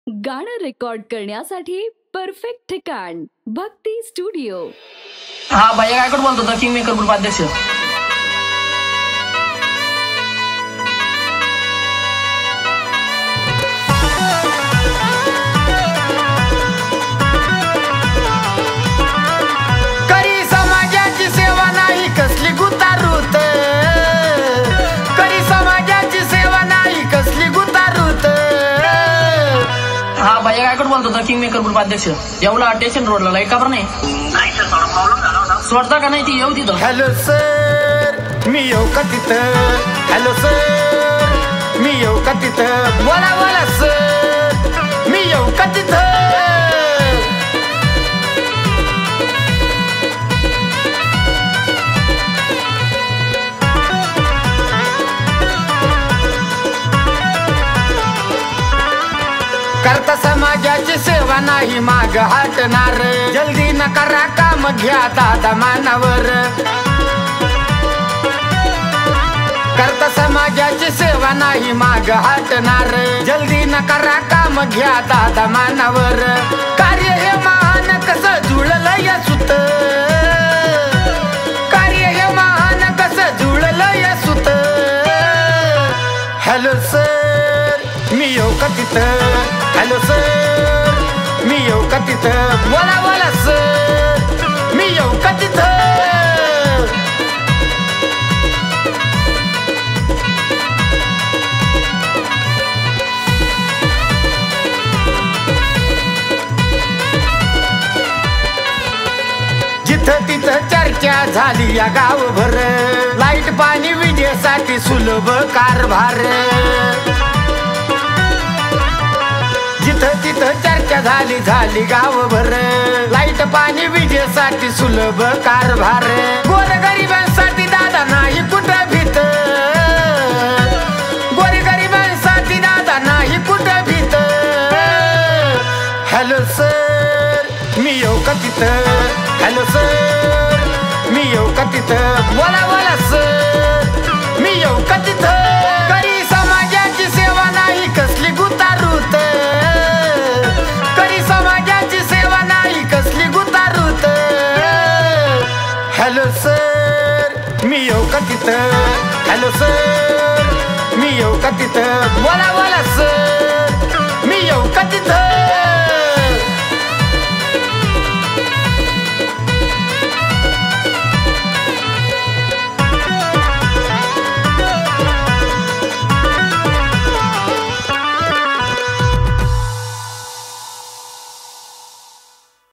गाणं रेकॉर्ड करण्यासाठी परफेक्ट ठिकाण भक्ती स्टुडिओ। हा भैया गायकवाड बोलतो होता, किंग मेकर ग्रुप अध्यक्ष। करी समाजाची सेवा नाही कसली गुतारूत, करी समाजाची सेवा नाही कसली गुतारूत। हा भैया गायकवाड बोलतो होता, किंग मेकर ग्रुप अध्यक्ष। येवला स्टेशन रोडला लाईट का बरं नाही? सोडता का नाही ती येऊ तिथं? हॅलो सर, मी येऊ का तिथं? हॅलो सर, मी येऊ का तिथं? बोला बोला सर, मी येऊ का तिथं? करता समाजाची सेवा नाही माग हटणार, जल्दी न करा काम घ्या दादा मानावर। करता समाजाची सेवा नाही माग हटणार, जल्दी न करा काम घ्या दादा मानावर। कार्य हे महान कसं जुळलं या सुत, कार्य हे महान कसं जुळलं या सुत। हॅलो सर, मी येऊ का तिथं? हॅलो सर, मी येऊ का तिथं? बोला बोला सर, मी येऊ का तिथं? जिथं तिथं चर्चा झाली या गावभर, लाईट पाणी विजेसाठी सुलभ कारभार। जिथं तिथं चर्चा झाली गावभर, लाईट पाणी विजेसाठी सुलभ कारभार। गोरगरिबांसाठी दादा नाही कुठं भीत, गोरगरिबांसाठी दादा नाही कुठं भीत। हॅलो सर, मी येऊ का तिथं? हॅलो सर, मी येऊ का तिथं? बोला बोला सर, मी येऊ का तिथं? करी समाजाची सेवा नाही कसली गुतारूत, करी समाजाची सेवा नाही कसली गुतारूत। हॅलो सर, मी येऊ का तिथं? हॅलो सर, मी येऊ का तिथं? बोला बोला सर,